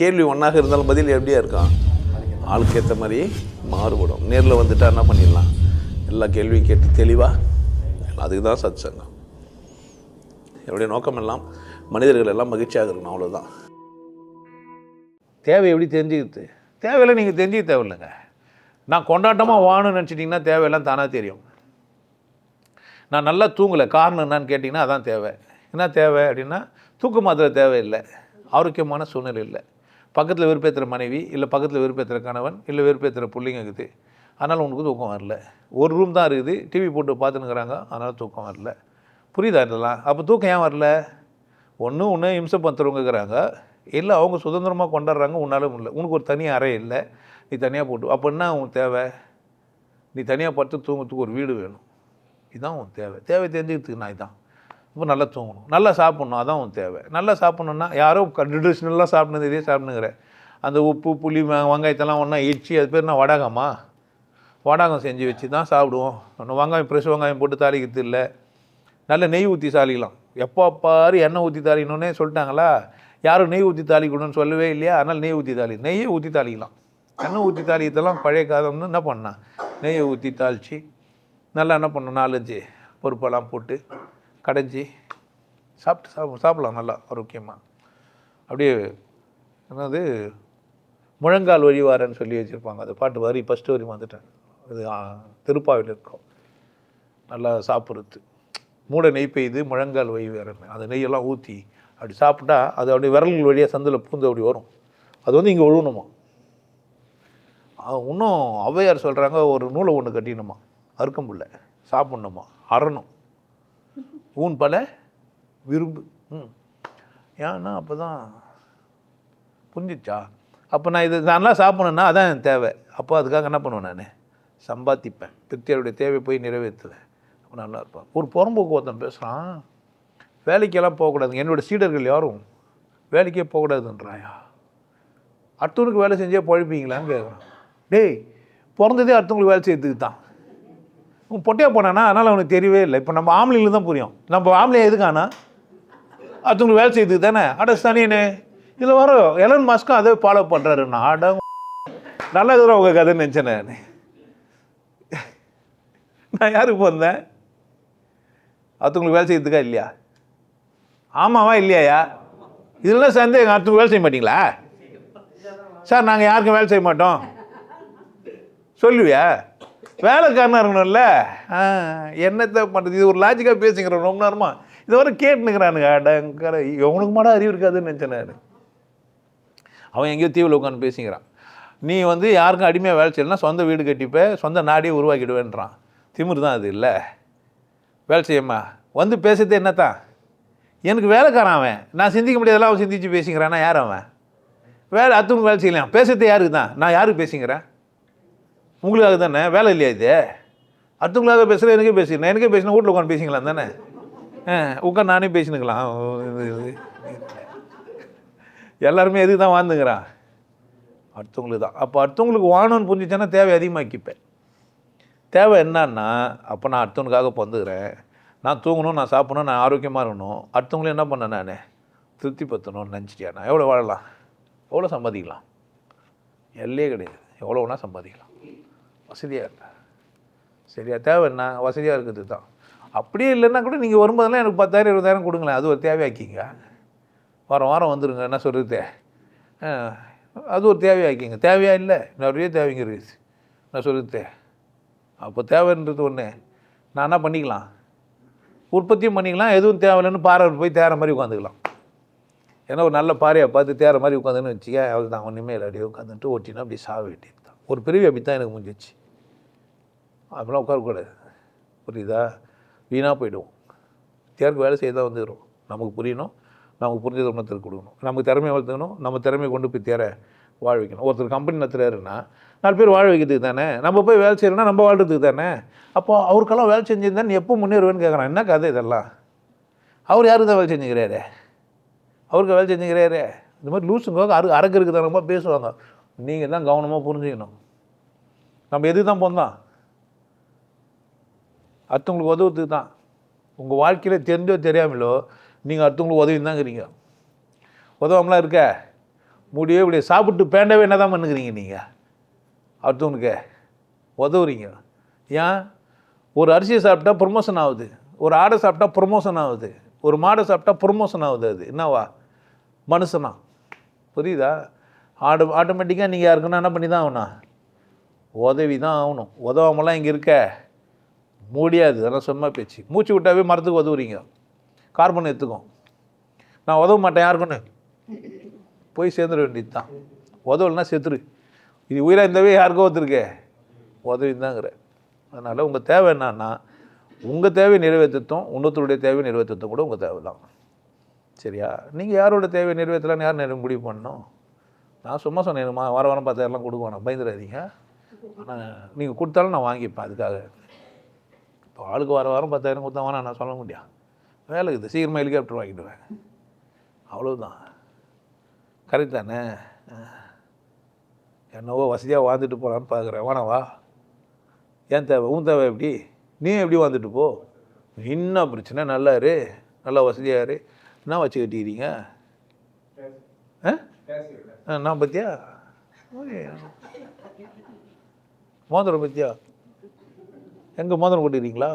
கேள்வி ஒன்றாக இருந்தாலும் பதில் எப்படியா இருக்கும், ஆளுக்கு ஏற்ற மாதிரி மாறுபடும். நேரில் வந்துட்டால் என்ன பண்ணிடலாம், எல்லா கேள்வியும் கேட்டு தெளிவாக. அதுக்கு தான் சத் சங்கம். என்னுடைய நோக்கம் எல்லாம் மனிதர்கள் எல்லாம் மகிழ்ச்சியாக இருக்கணும், அவ்வளோதான். தேவை எப்படி தெரிஞ்சுக்கிறது? தேவையில்லை, நீங்கள் தெரிஞ்சுக்க தேவையில்லைங்க. நான் கொண்டாட்டமாக வாழணும்னு நினச்சிட்டிங்கன்னா தேவையெல்லாம் தானாக தெரியும். நான் நல்லா தூங்கலை, காரணம் என்னான்னு கேட்டிங்கன்னா அதான் தேவை. என்ன தேவை அப்படின்னா, தூக்க மாத்திரை தேவையில்லை, ஆரோக்கியமான சூழ்நிலை இல்லை, பக்கத்தில் வெறுப்பேற்றுற மனைவி இல்லை, பக்கத்தில் வெறுப்பேற்றுற கணவன் இல்லை, வெறுப்பேற்றுற பிள்ளைங்க இருக்குது, அதனால் உனக்கு தூக்கம் வரல. ஒரு ரூம் தான் இருக்குது, டிவி போட்டு பார்த்துன்னுக்குறாங்க, அதனால் தூக்கம் வரல. புரியுதா இதெல்லாம்? அப்போ தூக்கம் ஏன் வரல? ஒன்று இம்சை பத்துறவங்க இருக்கிறாங்க, இல்லை அவங்க சுதந்திரமாக கொண்டாடுறாங்க, உன்னாலும் முடியல. உனக்கு ஒரு தனி அறை இல்லை, நீ தனியாக போட்டு. அப்போ என்ன உன் தேவை? நீ தனியாக படுத்து தூங்கிறதுக்கு ஒரு வீடு வேணும், இதுதான் உன் தேவை. தேவை தெரிஞ்சுக்கிறதுக்கு நான் இதுதான். இப்போ நல்லா தூங்கணும், நல்லா சாப்பிட்ணும், அதான் உன் தேவை. நல்லா சாப்பிட்ணுன்னா யாரோ ட்ரெடிஷ்னலாக சாப்பிட்ணுது இதே சாப்பிட்ணுங்கிறேன். அந்த உப்பு புளி வெங்காயத்தெல்லாம் ஒன்றா இடிச்சு, அது பேர் என்ன வடகமா, வடகம் செஞ்சு வச்சு தான் சாப்பிடுவோம். வெங்காயம் ஃப்ரெஷ் வெங்காயம் போட்டு தாளிக்கிறது இல்லை, நல்ல நெய் ஊற்றி தாளிக்கலாம். எப்போ பாரு எண்ணெய் ஊற்றி தாளிக்கணுன்னே சொல்லிட்டாங்களா? யாரும் நெய் ஊற்றி தாளிக்கணும்னு சொல்லவே இல்லையா? அதனால் நெய் ஊற்றி நெய்யை ஊற்றி தாளிக்கலாம். எண்ணெய் ஊற்றி தாளிக்கிறதெல்லாம் பழைய காலம்னு என்ன பண்ணால் நெய்யை ஊற்றி தாளித்து நல்லா என்ன பண்ணணும், 4-5 பருப்பெல்லாம் போட்டு கடைஞ்சி சாப்பிடலாம் நல்லா ஆரோக்கியமாக. அப்படியே என்னது முழங்கால் வழிவாரன்னு சொல்லி வச்சுருப்பாங்க, அந்த பாட்டு வரி ஃபஸ்ட்டு வரி வந்துட்டேன். அது திருப்பாவில் இருக்கும். நல்லா சாப்பிட்றது, மூட நெய் பெய்யுது முழங்கால் வழிவாரன்னு, அந்த நெய்யெல்லாம் ஊற்றி அப்படி சாப்பிட்டா அது அப்படியே விரல்கள் வழியாக சந்தில் பூந்து அப்படி வரும். அது வந்து இங்கே விழுணுமா. இன்னும் ஔவையார் சொல்கிறாங்க, ஒரு நூலை ஒன்று கட்டிடணுமா, அறுக்கம்புள்ள சாப்பிட்ணுமா, அறணும் ஊன் பல விரும்பு. ஏன்னா அப்போ தான் புரிஞ்சிச்சா? அப்போ நான் இது நல்லா சாப்பிட்ணுன்னா அதான் என் தேவை. அப்போ அதுக்காக என்ன பண்ணுவேன், நான் சம்பாதிப்பேன், திருப்தியாருடைய தேவை போய் நிறைவேற்றுவேன். அப்போ நல்லா இருப்பேன். ஒரு புறம்போக்கு ஒருத்தன் பேசுகிறான், வேலைக்கெல்லாம் போகக்கூடாது, என்னோடய சீடர்கள் யாரும் வேலைக்கே போகக்கூடாதுன்றாயா, அடுத்தவனுக்கு வேலை செஞ்சே பழப்பீங்களான்னு கேட்குறான். டேய், பிறந்ததே அடுத்தவங்களுக்கு வேலை செய்யறதுக்கு தான். பொட்டையா போனானா, அதனால் அவனுக்கு தெரியவே இல்லை. இப்போ நம்ம ஆம்பளைங்களுக்கு தான் புரியும். நம்ம ஆம்பளையா எதுக்கானா, அடுத்தவங்களுக்கு வேலை செய்யறதுக்கு தானே. அடஸ்தானே இதில் வர எலன் மஸ்க்கும் அதே ஃபாலோ பண்ணுறாரு. நான் நல்லா இருக்கிற உங்கள் கதைன்னு நினச்சேன். நான் யாருக்கு போந்தேன், அடுத்தவங்களுக்கு வேலை செய்யறதுக்கா இல்லையா? ஆமாவா இல்லையா? இதெல்லாம் சேர்ந்து எங்கள் அடுத்தவங்க வேலை செய்ய மாட்டிங்களா சார்? நாங்கள் யாருக்கும் வேலை செய்ய மாட்டோம் சொல்லுவியா? வேலைக்காரனாக இருக்கணும்ல. என்னத்தை பண்ணுறது, இது ஒரு லாஜிக்காக பேசிக்கிறோம் ரொம்ப நேரமா. இதை வர கேட்டுனுக்கிறானுங்க. அடங்கிற எவனுக்கு மாடா அறிவு இருக்காதுன்னு நினச்சேன் நான். அவன் எங்கேயோ தீவில் உட்காந்து பேசிக்கிறான். நீ வந்து யாருக்கும் அடிமையாக வேலை செய்யலைன்னா சொந்த வீடு கட்டிப்பேன், சொந்த நாடியே உருவாக்கிடுவேன்றான். திமிர் தான் அது இல்லை. வேலை செய்யம்மா வந்து பேசுறது என்னத்தான், எனக்கு வேலைக்காரன் அவன், நான் சிந்திக்க முடியாதெல்லாம் அவன் சிந்திச்சு பேசிக்கிறான்னா யார் அவன்? வேலை அடுத்தவங்க வேலை செய்யலாம், பேசுறது யாருக்கு தான்? நான் யாருக்கு பேசிக்கிறேன்? உங்களுக்காக தானே. வேலை இல்லையா இது? அடுத்தவங்களாக பேசுகிறேன், எனக்கே பேசிக்கிறேன். எனக்கே பேசினா வீட்டில் உட்காந்து பேசிக்கலாம் தானே. உட்காந்து நானே பேசினுக்கலாம். எல்லாருமே எதுக்கு தான் வாழ்ந்துங்கிறான், அடுத்தவங்களுக்கு தான். அப்போ அடுத்தவங்களுக்கு வாழணும்னு புரிஞ்சிச்சேன்னா தேவை அதிகமாக்கிப்பேன். தேவை என்னன்னா, அப்போ நான் அடுத்தவனுக்காக பிறந்துக்கிறேன், நான் தூங்கணும், நான் சாப்பிடணும், நான் ஆரோக்கியமாக இருக்கணும். அடுத்தவங்களும் என்ன பண்ணேன், நான் திருப்தி பற்றணும்னு நினச்சிட்டியா? நான் எவ்வளோ வாழலாம், எவ்வளோ சம்பாதிக்கலாம், எல்லையே கிடையாது. எவ்வளோ வேணால் சம்பாதிக்கலாம், வசதியாக இல்லை. சரியா? தேவை என்ன, வசதியாக இருக்குது தான். அப்படியே இல்லைன்னா கூட நீங்கள் வரும்போதெல்லாம் எனக்கு 10,000 20,000 கொடுங்களேன், அது ஒரு தேவையாக்கிங்க. வாரம் வாரம் வந்துடுங்க, என்ன சொல்கிறது, அது ஒரு தேவையாக்கிங்க. தேவையாக இல்லை, நிறைய தேவைங்க இருக்குது, நான் சொல்கிறது. அப்போ தேவைன்றது ஒன்று, நான் என்ன பண்ணிக்கலாம், உற்பத்தியும் பண்ணிக்கலாம். எதுவும் தேவையில்லைன்னு பாறை போய் தேற மாதிரி உட்காந்துக்கலாம். ஏன்னா ஒரு நல்ல பாறையை பார்த்து தேற மாதிரி உட்காந்துன்னு வச்சுக்க, அவள் தான் ஒன்றுமே இல்லை, அப்படியே உட்காந்துட்டு ஓட்டினா அப்படி சாக வேண்டியது தான். ஒரு பிரிவு அப்படி தான் எனக்கு முடிஞ்சிச்சு. அப்படிலாம் உட்காரக்கூடாது, புரியுதா? வீணாக போய்டுவோம். தேருக்கு வேலை செய்ய தான் வந்துடும். நமக்கு புரியணும், நமக்கு புரிஞ்ச ஒன்றத்துக்கு கொடுக்கணும், நமக்கு திறமையை வளர்த்துக்கணும், நம்ம திறமையை கொண்டு போய் தேர வாழ வைக்கணும். ஒருத்தர் கம்பெனி நடத்துறாருன்னா 4 பேர் வாழ வைக்கிறதுக்கு தானே, நம்ம போய் வேலை செய்யணும்னா நம்ம வாழ்கிறதுக்கு தானே. அப்போது அவருக்கெல்லாம் வேலை செஞ்சுருந்தா நீ எப்போ முன்னேறுவேன்னு கேட்குறான். என்ன கதை இதெல்லாம்? அவர் யாருக்கு தான் வேலை செஞ்சுக்கிறாரு, அவருக்கு வேலை செஞ்சுக்கிறாரு. இந்த மாதிரி லூசுங்க அரக்கருக்கு தான் ரொம்ப பேசுவாங்க. நீங்கள் தான் கவனமாக புரிஞ்சுக்கணும். நம்ம எதுக்கு தான் போந்தோம், அடுத்தவங்களுக்கு உதவுறதுக்கு தான். உங்கள் வாழ்க்கையில் தெரிஞ்சோ தெரியாமலோ நீங்கள் அடுத்தவங்களுக்கு உதவி தாங்கிறீங்க. உதவாமலாம் இருக்க முடியவே முடியாது. சாப்பிட்டு பேண்டவே என்ன தான் பண்ணுக்கிறீங்க நீங்கள்? அடுத்தவனுக்கு உதவுறீங்க. ஏன்? ஒரு அரிசியை சாப்பிட்டா ப்ரொமோஷன் ஆகுது, ஒரு ஆடை சாப்பிட்டா ப்ரொமோஷன் ஆகுது, ஒரு மாடை சாப்பிட்டா ப்ரொமோஷன் ஆகுது. அது என்னவா? மனுஷனா? புரியுதா? ஆட்டோமேட்டிக்காக நீங்கள் யாருக்குன்னா என்ன பண்ணி தான் ஆகணும்? உதவி தான் ஆகணும். உதவாமலாம் இங்கே இருக்க முடியாது. அதெல்லாம் சும்மா பேச்சு. மூச்சு விட்டாவே மரத்துக்கு உதவுறீங்க, கார்பன் எடுத்துக்கும். நான் உதவ மாட்டேன் யாருக்குன்னு போய் சேர்ந்துட வேண்டியது தான். உதவலைன்னா செத்துரு. இது உயிராக இருந்தவே யாருக்கோ ஒருத்தருக்கே உதவி தாங்கிற. அதனால் உங்கள் தேவை என்னன்னா, உங்கள் தேவையை நிறைவேற்றத்தும் இன்னொருத்தருடைய தேவையை நிறைவேற்றத்தும் கூட உங்கள் தேவை தான். சரியா? நீங்கள் யாரோட தேவையை நிறைவேற்றலான்னு யார் முடிவு பண்ணணும்? நான் சும்மா சொன்னேன்மா, வாரம் 10,000 கொடுக்குவேன், பயந்துடாதீங்க. ஆனால் நீங்கள் கொடுத்தாலும் நான் வாங்கிப்பேன். அதுக்காக இப்போ ஆளுக்கு வாரம் 10,000 கொடுத்தா வேணா நான் சொல்ல முடியும். வேலை இருக்குது, சீக்கிரமாக ஹெலிகாப்டர் வாங்கிடுவேன், அவ்வளோதான். கரெக்ட் தானே? என்னவோ வசதியாக வாழ்ந்துட்டு போகலான்னு பார்க்குறேன். வேணாவா? ஏன் தேவை? உன் தேவை எப்படி? நீ எப்படி வாழ்ந்துட்டு போ. என்ன பிரச்சனை? நல்லா இரு, நல்லா வசதியாக இரு. என்ன வச்சு கட்டிக்கிறீங்க? நான் பற்றியா மோதிரம் பற்றியா? எங்கே மோதிரம் போட்டுக்கிறீங்களா?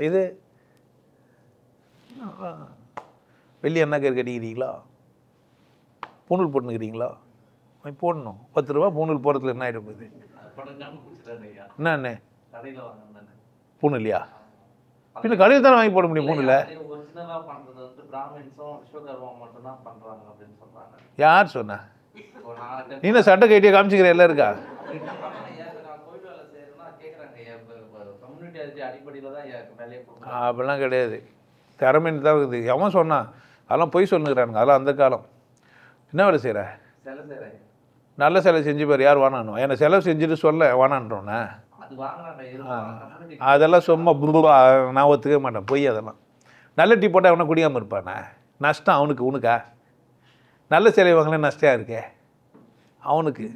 இது வெள்ளி என்ன கேர் கட்டிக்கிறீங்களா? பூணூல் போட்டுக்கிறீங்களா? போடணும். 10 ரூபா பூணூல் போகிறதுல என்ன ஆகிடும் போகுது? என்னண்ணே பூணு இல்லையா? பின்ன கடையில் தானே வாங்கி போட முடியும். பூணில் யார் சொன்னா? நீ என்ன சட்டை கைட்டியை காமிச்சிக்கிற எல்லாம் இருக்கா? அப்படிலாம் கிடையாது. திறமைன்னு தான் இருக்குது. எவன் சொன்னான்? அதெல்லாம் பொய் சொல்லுங்கிறானுங்க. அதெல்லாம் அந்த காலம். என்ன வேலை செய்கிற? நல்ல சிலை செஞ்சு பாரு, யார் வானானோ? என்னை செலவு செஞ்சுட்டு சொல்ல வானான்றோன்னே. அதெல்லாம் சும்மா நான் ஒத்துக்க மாட்டேன், பொய். அதெல்லாம் நல்ல டீ போட்டால் அவனை குடியாமல் இருப்பானே. நஷ்டம் அவனுக்கு. உனக்கா? நல்ல சிலை வாங்கல நஷ்டம் இருக்கே அவனுக்கு.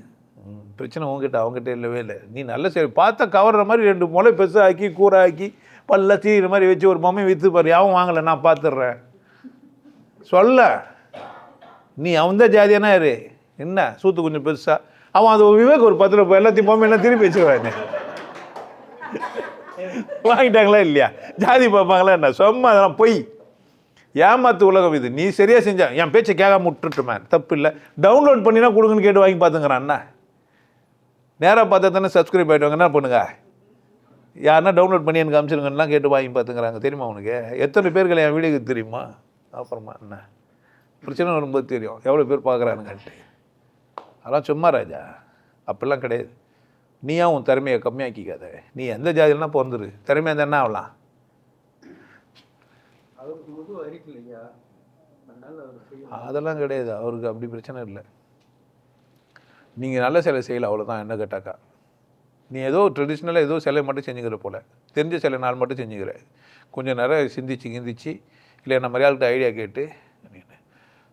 பிரச்சனை உங்ககிட்ட, அவங்ககிட்ட இல்லவே இல்லை. நீ நல்ல சிலை பார்த்தா கவர்ற மாதிரி 2 முளை பெருசாக ஆக்கி கூரை ஆக்கி பல்ல தீர மாதிரி வச்சு ஒரு பொம்மை விற்று பாரு, யாவும் வாங்கலை, நான் பார்த்துட்றேன் சொல்ல. நீ அவன் தான் ஜாதியானா இரு. என்ன சூத்து கொஞ்சம் பெருசா, அவன் அது விவேக் ஒரு 10 ரூபாய் எல்லாத்தையும் பொம்மை எல்லாம் திருப்பி வச்சுருவாங்க. வாங்கிட்டாங்களா இல்லையா? ஜாதி பார்ப்பாங்களா என்ன? சும்மா அதெல்லாம் பொய், ஏமாத்து உலகம் இது. நீ சரியாக செஞ்சா என் பேச்சை கேட்காம விட்டுட்டுமே, தப்பு இல்லை. டவுன்லோட் பண்ணினா கொடுங்கன்னு கேட்டு வாங்கி பார்த்துங்கிறான். என்ன நேராக பார்த்தா தானே சப்ஸ்கிரைப் ஆகிடுவாங்க. என்ன பண்ணுங்க, யாருன்னா டவுன்லோட் பண்ணி எனக்கு அனுப்பிச்சிருங்கலாம் கேட்டு வாங்கி பார்த்துங்கிறாங்க. தெரியுமா உனக்கு? எத்தனை பேர்கள் என் வீடியோக்கு தெரியுமா? அப்புறமா என்ன பிரச்சனை வரும்போது தெரியும் எவ்வளோ பேர் பார்க்குறானுங்கன்ட்டு. அதெல்லாம் சும்மா ராஜா, அப்படிலாம் கிடையாது. நீயா உன் திறமையை கம்மியாக்கிக்காத. நீ எந்த ஜாதியிலனா பிறந்துரு, திறமையாக இருந்தால் என்ன ஆகலாம்? அதெல்லாம் கிடையாது அவருக்கு, அப்படி பிரச்சனை இல்லை. நீங்கள் நல்ல சிலை செய்யலை, அவ்வளோதான். என்ன கேட்டாக்கா நீ ஏதோ ட்ரெடிஷ்னலாக ஏதோ சிலை மட்டும் செஞ்சுக்கிற போல், தெரிஞ்ச சிலை நாள் மட்டும் செஞ்சுக்கிற. கொஞ்சம் நேரம் சிந்திச்சு இல்லை என்ன மரியாதை ஐடியா கேட்டு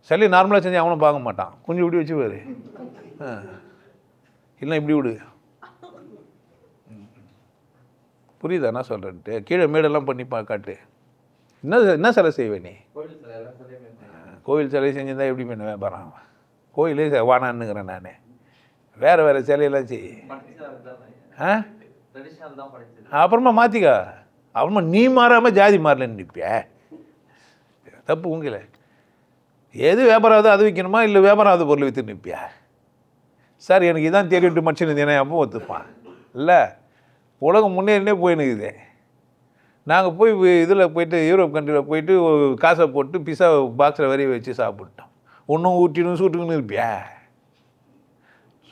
சிலை நார்மலாக செஞ்சு அவனும் பார்க்க மாட்டான். கொஞ்சம் இப்படி வச்சு பாரு, இல்லை இப்படி விடு. புரியுதா என்ன சொல்கிறேன்ட்டு? கீழே மேடெல்லாம் பண்ணி காட்டு. என்ன சிலை செய்வேன் நீ? கோவில் சிலை செஞ்சுருந்தா எப்படி பண்ண வியாபாரம்? கோயிலே வானான்னுங்கிறேன் நான். வேறு சிலையெல்லாம் செய். அப்புறமா மாற்றிக்கா. அப்புறமா நீ மாறாமல் ஜாதி மாறலன்னு நிற்பிய. தப்பு உங்களை. எது வியாபாரம் ஆகுதோ அது விற்கணுமா, இல்லை வியாபாரம் ஆகுது பொருள் விற்று நிற்பியா? சார் எனக்கு இதான் தெரியுட்டு மனுஷன் என்ன அப்போ ஒத்துப்பான் இல்லை? உலகம் முன்னேறினே போயினுக்குது. நாங்கள் போய் இதில் போயிட்டு யூரோப் கண்ட்ரியில் போயிட்டு காசை போட்டு பிஸா பாக்ஸில் வரி வச்சு சாப்பிட்டோம். ஒன்றும் ஊட்டினும் சூட்டுக்குன்னு இருப்பியா?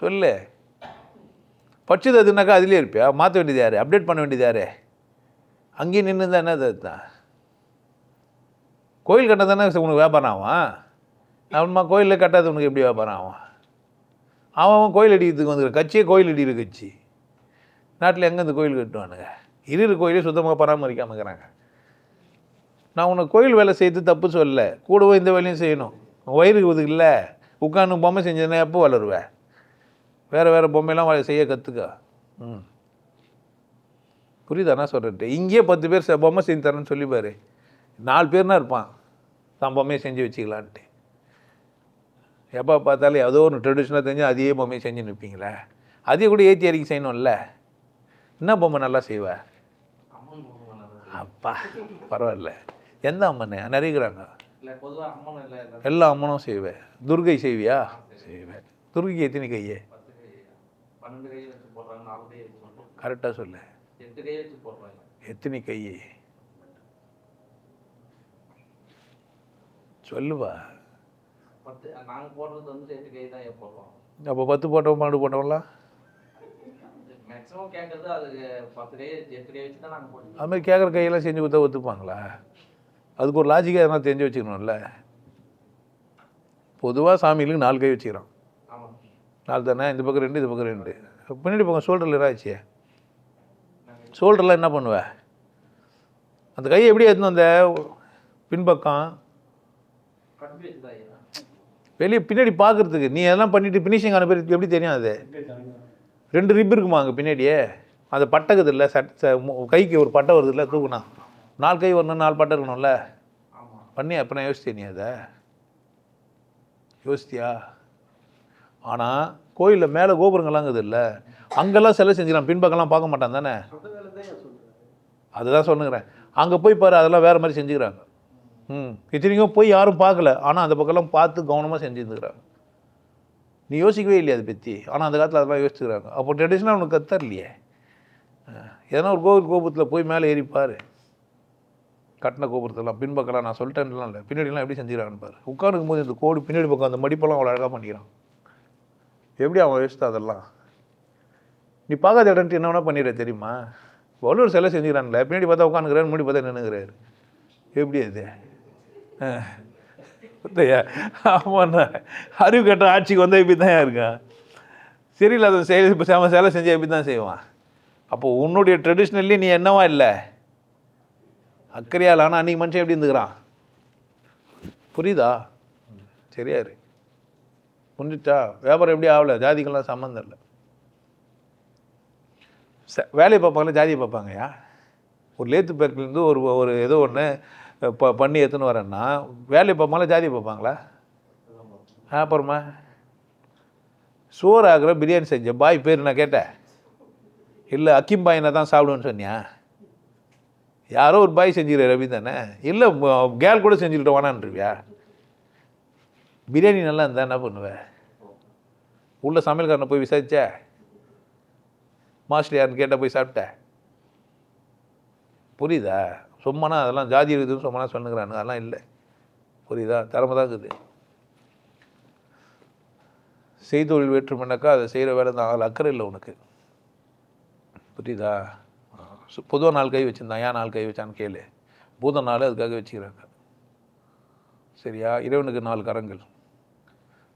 சொல்லு. படிச்சது அதுனாக்கா அதுலேயே இருப்பியா? மாற்ற வேண்டியது யார்? அப்டேட் பண்ண வேண்டியது யார்? அங்கேயும் நின்று தான் என்ன தான் கோயில் கட்ட தானே உனக்கு வியாபாரம் ஆகும். அப்புறமா கோயிலில் கட்டாது உனக்கு எப்படி வியாபாரம் ஆகும்? அவன் கோயில் அடிக்கிறதுக்கு வந்துக்கிற கட்சியே கோயில் அடிக்கிற கட்சி. நாட்டில் எங்கே இந்த கோயில் கட்டுவானுங்க? இரு கோயிலே சுத்தமாக பராமரிக்காமல் இருக்கிறாங்க. நான் உனக்கு கோயில் வேலை செய்து தப்பு சொல்லல, கூடவே இந்த வேலையும் செய்யணும். வயிறுக்கு இது இல்லை, உட்காந்து பொம்மை செஞ்சதுன்னா எப்போ வளருவேன்? வேறு பொம்மையெல்லாம் செய்ய கற்றுக்க. புரியுதாண்ணா சொல்கிறேன்? இங்கேயே 10 பேர் பொம்மை செஞ்சு தரேன்னு சொல்லிப்பாரு, 4 பேர்னா இருப்பான் தான் பொம்மையை செஞ்சு வச்சுக்கலான்ட்டு. எப்போ பார்த்தாலும் ஏதோ ஒன்று ட்ரெடிஷ்னலாக தெரிஞ்சு அதே பொம்மையை செஞ்சு நிற்பீங்களே, அதையும் கூட ஏற்றி அறிக்கை செய்யணும்ல. என்ன பொம்மை நல்லா செய்வேன்? அப்பா பரவாயில்ல. எந்த அம்மன் நிறைகிறாங்க? எல்லா அம்மனும் செய்வேன். துர்கை செய்வியா? செய்வேன். துர்கைக்கு எத்தனை கையே? கரெக்டாக சொல்லு. எத்தனை கையே சொல்லுவா. அப்போ 10 போட்டவன் 12 போட்டவங்களாம் அது மாதிரி கேட்குற கையெல்லாம் செஞ்சு கொடுத்தா ஒத்துப்பாங்களா? அதுக்கு ஒரு லாஜிக்காக எதனா தெரிஞ்சு வச்சுக்கணும்ல. பொதுவாக சாமிகளுக்கு 4 கை வச்சுக்கிறோம். 4 தானே? இந்த பக்கம் 2, இந்த பக்கம் 2. பின்னாடி பக்கம் ஷோல்டரில் ஏதாச்சு ஷோல்டரில் என்ன பண்ணுவேன்? அந்த கையை எப்படி எடுத்துன்னு வந்த பின்பக்கம் வெளியே பின்னாடி பார்க்குறதுக்கு நீ எதெல்லாம் பண்ணிவிட்டு ஃபினிஷிங் ஆன பேருக்கு எப்படி தெரியும்? அது 2 ரிப் இருக்குமா அங்கே பின்னாடியே? அது பட்டக்குது இல்லை, கைக்கு ஒரு பட்டை வருது இல்லை, தூக்குனா 4 கை வரணும், 4 பட்டை இருக்கணும்ல. பண்ணி அப்போ நான் யோசித்தேன். நீ அதை யோசித்தியா? ஆனால் கோயிலில் மேலே கோபுரங்கள்லாம் இருக்குது இல்லை, அங்கெல்லாம் சிலை செஞ்சுக்கலாம், பின்பக்கம்லாம் பார்க்க மாட்டான் தானே? அதுதான் சொன்னுக்கிறேன். அங்கே போய் பாரு, அதெல்லாம் வேறு மாதிரி செஞ்சுக்கிறாங்க. இத்தனைக்கும் போய் யாரும் பார்க்கல, ஆனால் அந்த பக்கம்லாம் பார்த்து கவனமாக செஞ்சுருந்துக்கிறாங்க. நீ யோசிக்கவே இல்லையா அதை பற்றி? ஆனால் அந்த காலத்தில் அதெல்லாம் யோசிச்சுக்கிறாங்க. அப்போ ட்ரெடிஷ்னலாக உனக்கு கத்தரலையே. ஏன்னா ஒரு கோபுரத்தில் போய் மேலே ஏறிப்பார், கட்டின கோபுரத்தெல்லாம் பின்பக்கலாம். நான் சொல்லிட்டேன்லாம் இல்லை, பின்னாடிலாம் எப்படி செஞ்சுக்கிறாங்கன்னு பாரு. உட்காந்துக்கும் போது இந்த கோடு பின்னாடி பக்கம் அந்த மடிப்பெல்லாம் அவ்வளோ அழகாக பண்ணிக்கிறான். எப்படி அவன் யோசித்தா அதெல்லாம்? நீ பார்க்காத இடன்ட்டு என்ன வேணால் பண்ணிடுற தெரியுமா? வள்ளுவர் சிலை செஞ்சுக்கிறான்ல, பின்னாடி பார்த்தா உட்காந்துக்கிறாரு, முன்னாடி பார்த்தா நின்றுக்கிறாரு. எப்படி அது? ஆமாண்ணா, அறிவு கட்ட ஆட்சிக்கு வந்தால் இப்படி தான் இருக்கான். சரியில்ல செயல் இப்போ சிலை செஞ்சால் எப்படி தான் செய்வான். அப்போது உன்னுடைய ட்ரெடிஷ்னல்லி நீ என்னவா இல்லை அக்கறையால். ஆனால் அன்றைக்கி மனுஷன் எப்படி இருந்துக்கிறான்? புரியுதா? சரியாரு புரிஞ்சுட்டா? வியாபாரம் எப்படி ஆகலை, ஜாதிகள்லாம் சம்மந்தம் இல்லை. வேலையை பார்ப்பாங்களே, ஜாதியை பார்ப்பாங்கய்யா. ஒரு லேத்து பேக்கிலேருந்து ஒரு ஏதோ ஒன்று பண்ணி எடுத்துன்னு வரேன்னா வேலையை பார்ப்பாங்களா, ஜாதியை பார்ப்பாங்களா? அப்புறமா சோறு ஆகிற பிரியாணி செஞ்சேன், பாய் பேர் நான் கேட்டேன். இல்லை அக்கிம் பாயினை தான் சாப்பிடுவேன்னு சொன்னியா? யாரோ ஒரு பாய் செஞ்சுக்கிற ரவி தானே? இல்லை கேல் கூட செஞ்சுக்கிட்ட வானான்றியா? பிரியாணி நல்லா இருந்தால் என்ன பண்ணுவேன்? உள்ள சமையல்காரனை போய் விசாரிச்ச, மாஸ்டர் யாருன்னு கேட்டால் போய் சாப்பிட்டேன். புரியுதா? சும்மானா அதெல்லாம் ஜாதி இருக்குதுன்னு சும்மானா சொன்னுக்கிறானுங்க, அதெல்லாம் இல்லை. புரியுதா? திறமை தான் இருக்குது. செய்தொழில் வேற்றுமன்னாக்கா அதை செய்கிற வேலை தான், அதில் அக்கறை இல்லை உனக்கு. புரியுதா? பொதுவாக 4 கை வச்சுருந்தான், ஏன் 4 கை வச்சான்னு கேளு. பூத 4 அதுக்காக வச்சுக்கிறாங்க. சரியா? இறைவனுக்கு 4 கரங்கள்.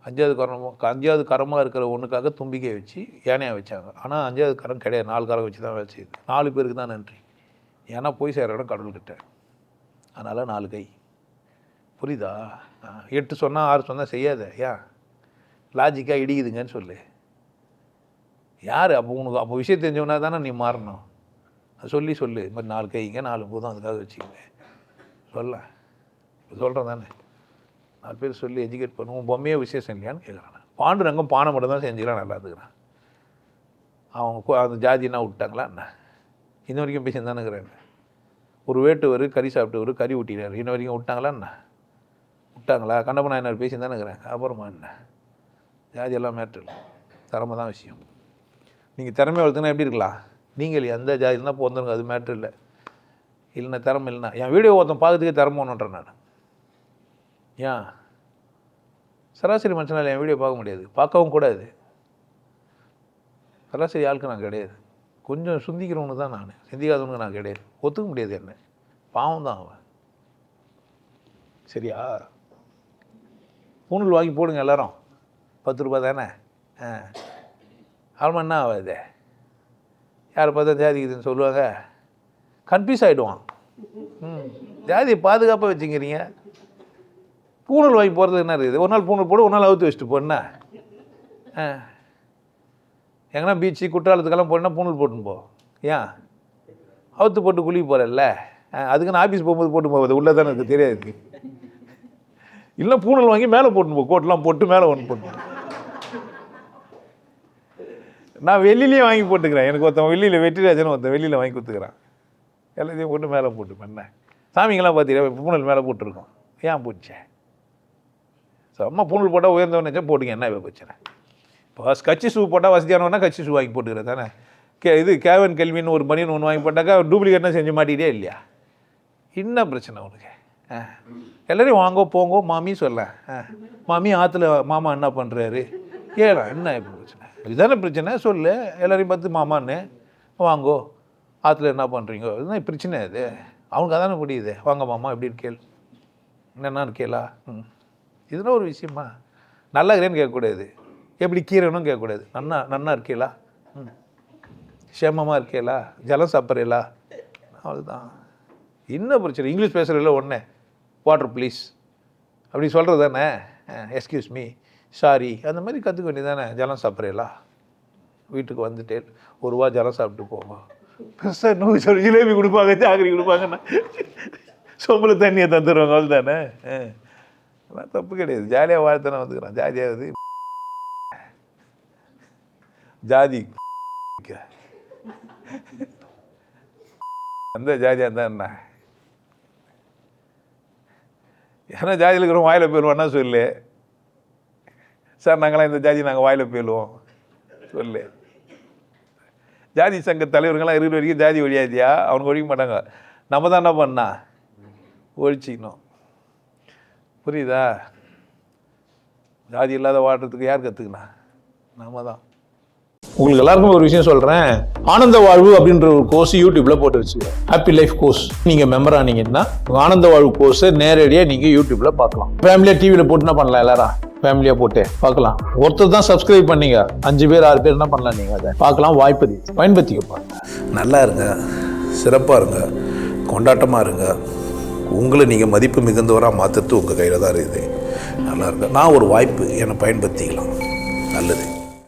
5வது கரமாக இருக்கிற ஒன்றுக்காக தும்பிக்கையை வச்சு யானையாக வச்சாங்க. ஆனால் 5வது கரம் கிடையாது, 4 கரம் வச்சு தான் வச்சுது. 4 பேருக்கு தான் நன்றி. ஏன்னா போய் சேர இடம் கடவுள்கிட்ட, அதனால் 4 கை. புரியுதா? 8 சொன்னால் 6 சொன்னால் செய்யாத. ஏன் லாஜிக்காக இடிக்குதுங்கன்னு சொல்லு. யார் அப்போ உனக்கு அப்போ விஷயம் தெரிஞ்சவனா தானே நீ மாறணும். அது சொல்லி சொல்லு, இது மாதிரி 4 கைங்க 4 பூதம் அதுக்காக வச்சுக்கோங்க சொல்ல. இப்போ சொல்கிறேன் தானே, 4 பேர் சொல்லி எஜுகேட் பண்ணுவோம். பொம்மையே விசேஷம் இல்லையான்னு கேட்குறான். பாண்டுரங்கம் பானை மட்டும் தான் செஞ்சுக்கலாம், நல்லா இருந்துக்கிறான். அவங்க அந்த ஜாதினா விட்டாங்களா என்ன? இன்ன வரைக்கும் பேசி தானுங்கிறாங்க. ஒரு வேட்டுவர் கறி சாப்பிட்டு கறி ஊட்டினார், இன்ன வரைக்கும் விட்டாங்களா என்ன? விட்டாங்களா? கண்டப்ப நாயனார் பேசி தானுங்கிறாங்க. அப்புறமா என்ன? ஜாதியெல்லாம் மேட்ரு இல்லை, திறமை தான் விஷயம். நீங்கள் திறமை வளர்த்துனா எப்படி இருக்கலாம்? நீங்கள் எந்த ஜாதினா போந்துருங்க, அது மேட்ரு இல்லை. இல்லைன்னா திறமை இல்லைன்னா என் வீடியோ ஒருத்தன் பார்க்கறதுக்கே திறமை ஒன்றுன்றேன் நான். ஏன் சராசரி மனுஷனால் என் வீடியோ பார்க்க முடியாது, பார்க்கவும் கூடாது. சராசரி ஆளுக்கு நான் கிடையாது, கொஞ்சம் சிந்திக்கிறவனு தான் நான், சிந்திக்காதவனுக்கு நான் கிடையாது. ஒத்துக்க முடியாது என்ன, பாவம் தான் அவன். சரியா? பூணூல் வாங்கி போடுங்க எல்லோரும், 10 ரூபா தானே. ஆல்மா என்ன ஆகாது, யாரை பார்த்தா ஜாதிக்குதுன்னு சொல்லுவாங்க, கன்ஃபியூஸ் ஆகிடுவான். ஜாதியை பாதுகாப்பாக வச்சுக்கிறீங்க. பூணூல் வாங்கி போகிறது என்ன இருக்குது? ஒரு நாள் பூணூல் போடு, ஒரு நாள் அவுத்து வச்சுட்டு போனா. எங்கன்னா பீச்சு குற்றாலத்துக்கெல்லாம் போனால் பூணூல் போட்டுன்னு போ. ஏன் அவுத்து போட்டு குளிக்க போகிறல்ல, அதுக்குன்னு ஆஃபீஸ் போகும்போது போட்டு போகுது, உள்ளே தானே இருக்குது, தெரியாது. இல்லை பூனல் வாங்கி மேலே போட்டுன்னு போ, கோட்லாம் போட்டு மேலே ஒன்று போட்டு. நான் வெளியிலேயே வாங்கி போட்டுக்கிறேன். எனக்கு ஒருத்தன் வெளியில் வெற்றிராஜன் ஒருத்தன் வெளியில் வாங்கி கொடுத்துக்கிறான். எல்லாத்தையும் போட்டு மேலே போட்டு பண்ண சாமிங்கெல்லாம் பார்த்தீங்கன்னா பூனல் மேலே போட்டுருக்கோம். ஏன் போச்சேன் அம்மா பூனல் போட்டால் உயர்ந்தவனே போட்டுங்க, என்ன பிரச்சனை? இப்போ கட்சி ஷூ போட்டால் வசதியானவனா கட்சி ஷூ வாங்கி போட்டுக்கிறேன் தானே. இது கேவன் கெல்வின்னு ஒரு பனியன் ஒன்று வாங்கி போட்டாக்கா டூப்ளிகேட்னா செஞ்சு மாட்டிகிட்டே இல்லையா? என்ன பிரச்சனை உனக்கு? எல்லோரையும் வாங்கோ போங்கோ மாமி சொல்ல. மாமி ஆற்றுல மாமா என்ன பண்ணுறாரு கேளா, என்ன இப்போ பிரச்சனை? இதுதானே பிரச்சனை சொல்லு. எல்லோரையும் பார்த்து மாமான்னு வாங்கோ, ஆற்றுல என்ன பண்ணுறீங்க, இதுதான் பிரச்சனை. இது அவனுக்கு அதானே புரியுது. வாங்க மாமா எப்படி இருக்கேள், என்னென்னா இருக்கேலா, இதுதான் ஒரு விஷயமா. நல்லா இருக்கிறேன்னு கேட்கக்கூடாது, எப்படி கீரைனும் கேட்கக்கூடாது. நன்னா இருக்கேலா, சேமமாக இருக்கேலா, ஜலம் சாப்பிட்றீங்களா, அவ்வளோதான். என்ன பிரச்சனை? இங்கிலீஷ் பேசுகிறதில்ல ஒன்று, வாட்டர் ப்ளீஸ் அப்படி சொல்கிறது தானே. எஸ்கியூஸ் மீ, சாரி, அந்த மாதிரி கற்றுக்க வேண்டியது தானே. ஜலம் சாப்பிட்றீங்களா, வீட்டுக்கு வந்துட்டு ஒரு ரூபா ஜலம் சாப்பிட்டு போவோம். பெருசாக இன்னும் சொல்லி ஜிலேபி கொடுப்பாங்க, ஜாகரி கொடுப்பாங்கன்னா சொம்பளை தண்ணியை தந்துடுவாங்க, அவ்வளோ தானே. அதெல்லாம் தப்பு கிடையாது. ஜாலியாக வாழ்த்தானே வந்துக்கிறான். ஜாதியாவது ஜாதி அந்த ஜாதியாக இருந்தால் என்ன? ஏன்னா ஜாதியில் இருக்கிறோம் வாயில் போயிடுவோம்னா சொல்லு. சார் நாங்களாம் இந்த ஜாதி நாங்கள் வாயில் போயிடுவோம் சொல்லு. ஜாதி சங்க தலைவர்கள்லாம் இருக்கிற வரைக்கும் ஜாதி ஒழியாதியா? அவனுக்கு ஒழிக்க மாட்டாங்க. நம்ம தான் என்ன பண்ணா ஒழிச்சிக்கணும். புரியுதா? ஜாதி இல்லாத வாழ்கிறதுக்கு யார் கற்றுக்கணா? நாம தான். உங்களுக்கு எல்லாருக்கும் ஒரு விஷயம் சொல்கிறேன். ஆனந்த வாழ்வு அப்படின்ற ஒரு கோர்ஸ் யூடியூப்பில் போட்டு வச்சுக்கோங்க. Happy life course. நீங்கள் மெம்பர் ஆனீங்கன்னா ஆனந்த வாழ்வு கோர்ஸை நேரடியாக நீங்கள் யூடியூப்பில் பார்க்கலாம். ஃபேமிலியாக டிவியில் போட்டு என்ன பண்ணலாம், எல்லாரும் ஃபேமிலியாக போட்டு பார்க்கலாம். ஒருத்தர் தான் சப்ஸ்கிரைப் பண்ணீங்க, 5 பேர் 6 பேர் என்ன பண்ணலாம், நீங்கள் அதை பார்க்கலாம். வாய்ப்பு பயன்படுத்திக்க. நல்லா இருங்க, சிறப்பாக இருங்க, கொண்டாட்டமாக இருங்க. உங்களை நீங்கள் மதிப்பு மிகுந்தவராக மாற்றுறது உங்கள் கையில் தான் இருக்குது. நல்லா இருங்க. நான் ஒரு வாய்ப்பு என்னை பயன்படுத்திக்கலாம். நல்லது.